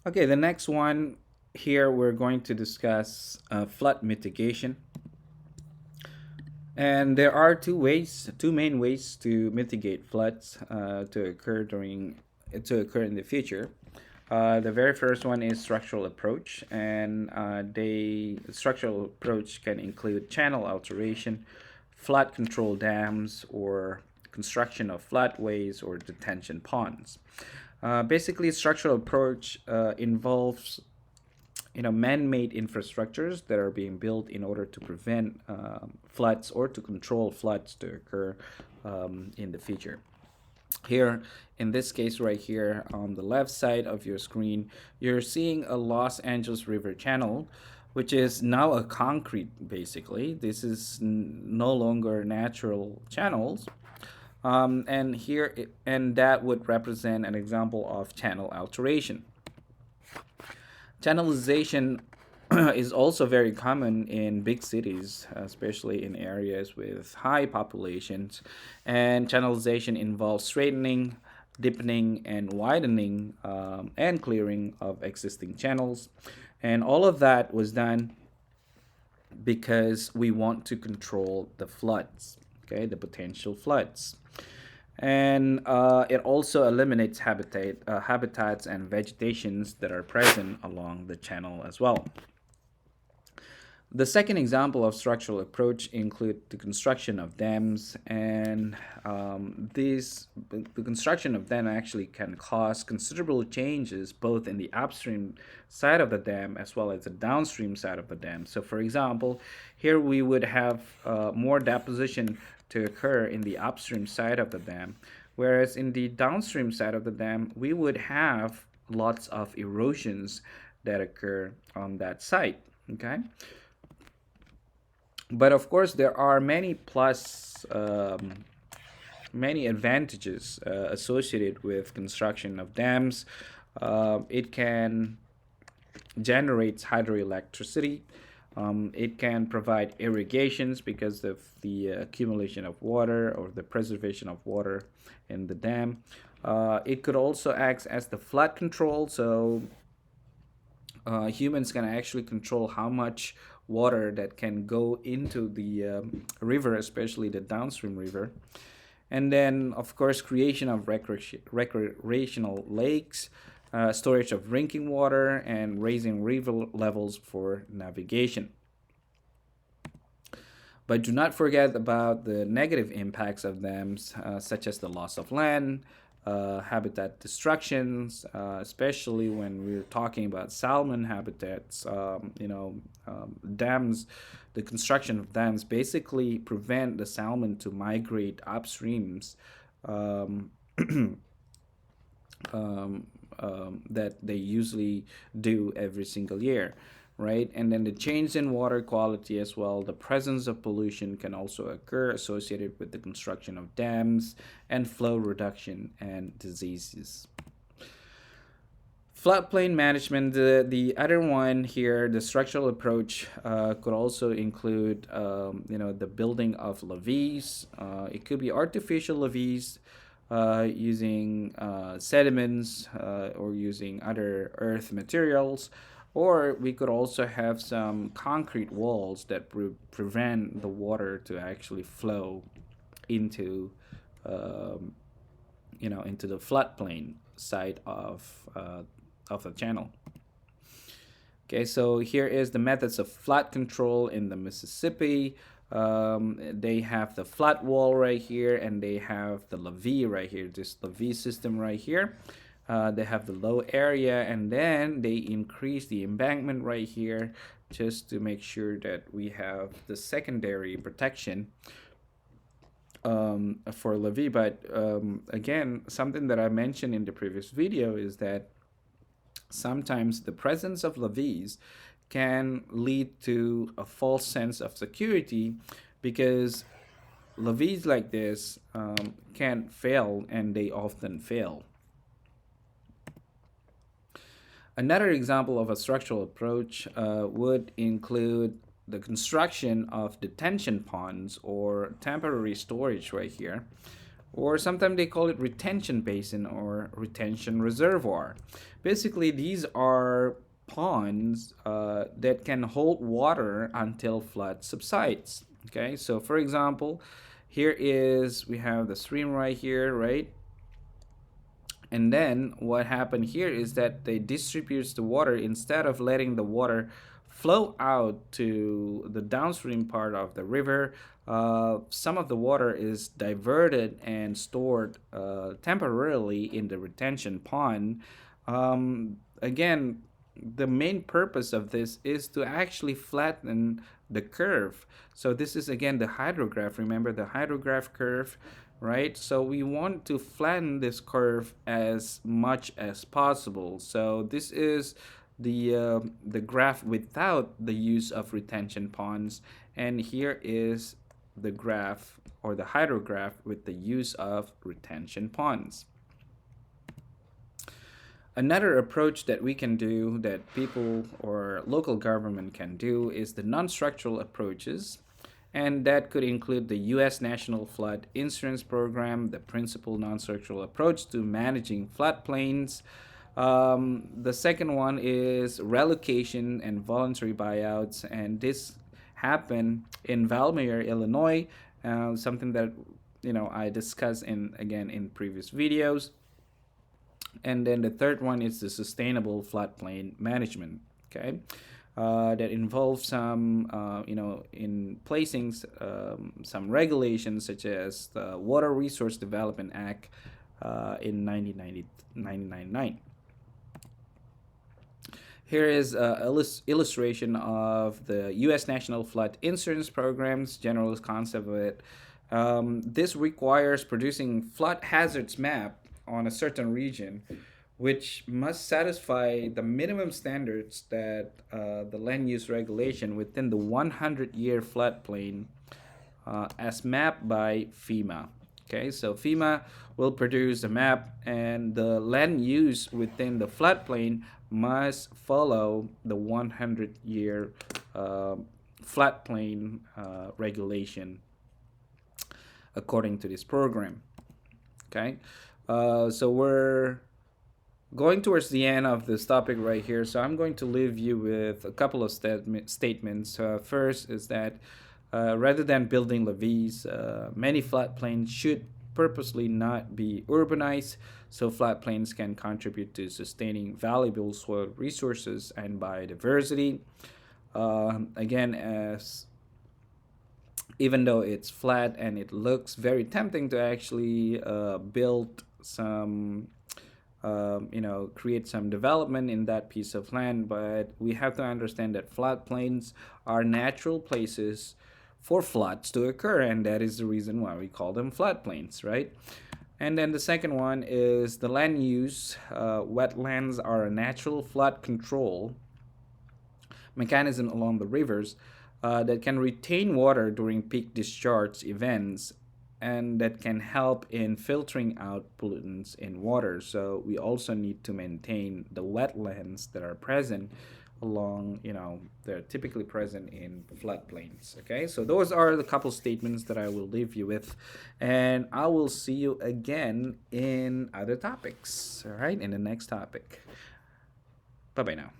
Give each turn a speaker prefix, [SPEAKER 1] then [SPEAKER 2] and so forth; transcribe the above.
[SPEAKER 1] Okay, the next one here we're going to discuss flood mitigation. And there are two main ways to mitigate floods to occur in the future. The very first one is structural approach, and the structural approach can include channel alteration, flood control dams, or construction of floodways or detention ponds. Basically, structural approach involves man-made infrastructures that are being built in order to prevent floods or to control floods to occur in the future. Here, in this case right here on the left side of your screen, you're seeing a Los Angeles River channel, which is now a concrete. Basically, this is no longer natural channels. And that would represent an example of channel alteration. Channelization is also very common in big cities, especially in areas with high populations. And channelization involves straightening, deepening, and widening and clearing of existing channels. And all of that was done because we want to control the floods, okay, the potential floods. And it also eliminates habitats and vegetations that are present along the channel as well. The second example of structural approach include the construction of dams, and the construction of them actually can cause considerable changes both in the upstream side of the dam as well as the downstream side of the dam. So, for example, here we would have more deposition to occur in the upstream side of the dam, whereas in the downstream side of the dam we would have lots of erosions that occur on that site. Okay, but of course there are many advantages associated with construction of dams. It can generate hydroelectricity. It can provide irrigations because of the accumulation of water or the preservation of water in the dam. It could also act as the flood control, so humans can actually control how much water that can go into the river, especially the downstream river. And then, of course, creation of recreational lakes, storage of drinking water, and raising river levels for navigation. But do not forget about the negative impacts of them, such as the loss of land, habitat destructions, especially when we're talking about salmon habitats. Dams, the construction of dams basically prevent the salmon to migrate upstreams. Um, that they usually do every single year, right? And then the change in water quality as well, the presence of pollution can also occur associated with the construction of dams, and flow reduction and diseases. Floodplain management, the other one here, the structural approach could also include, the building of levees. It could be artificial levees using sediments or using other earth materials, or we could also have some concrete walls that prevent the water to actually flow into, um, into the floodplain side of the channel. Okay, so here is the methods of flood control in the Mississippi. They have the flood wall right here, and they have the levee right here, this levee system right here. They have the low area, and then they increase the embankment right here just to make sure that we have the secondary protection for levee. But again, something that I mentioned in the previous video is that sometimes the presence of levees can lead to a false sense of security because levees like this can fail, and they often fail. Another example of a structural approach would include the construction of detention ponds or temporary storage right here. or sometimes they call it retention basin or retention reservoir. Basically, these are ponds that can hold water until flood subsides. Okay, so for example, here is we have the stream right here, right? And then what happened here is that they distributes the water instead of letting the water flow out to the downstream part of the river. Some of the water is diverted and stored temporarily in the retention pond. Again, the main purpose of this is to actually flatten the curve. So this is again the hydrograph. Remember the hydrograph curve, right? So we want to flatten this curve as much as possible. So this is the graph without the use of retention ponds, and here is the graph or the hydrograph with the use of retention ponds. Another approach that we can do, that people or local government can do, is the non-structural approaches. And that could include the U.S. National Flood Insurance Program, the principal non-structural approach to managing floodplains. The second one is relocation and voluntary buyouts, and this happened in Valmeyer, Illinois, something that I discussed in previous videos. And then the third one is the sustainable floodplain management. Okay, that involves some, in placing some regulations such as the Water Resource Development Act in 1999. Here is an illustration of the U.S. National Flood Insurance Program's general concept of it. This requires producing flood hazards map on a certain region, which must satisfy the minimum standards that the land use regulation within the 100-year floodplain as mapped by FEMA. Okay, so FEMA will produce a map, and the land use within the floodplain must follow the 100-year floodplain regulation according to this program. Okay, so we're going towards the end of this topic right here, so I'm going to leave you with a couple of statements. First is that rather than building levees, many floodplains should purposely not be urbanized, so floodplains can contribute to sustaining valuable soil resources and biodiversity. Again, as even though it's flat and it looks very tempting to actually build some create some development in that piece of land, but we have to understand that floodplains are natural places for floods to occur, and that is the reason why we call them floodplains, right? And then the second one is the land use. Wetlands are a natural flood control mechanism along the rivers that can retain water during peak discharge events, and that can help in filtering out pollutants in water. So we also need to maintain the wetlands that are present along, they're typically present in floodplains. Okay, so those are the couple statements that I will leave you with, and I will see you again in other topics. All right, in the next topic. Bye bye now.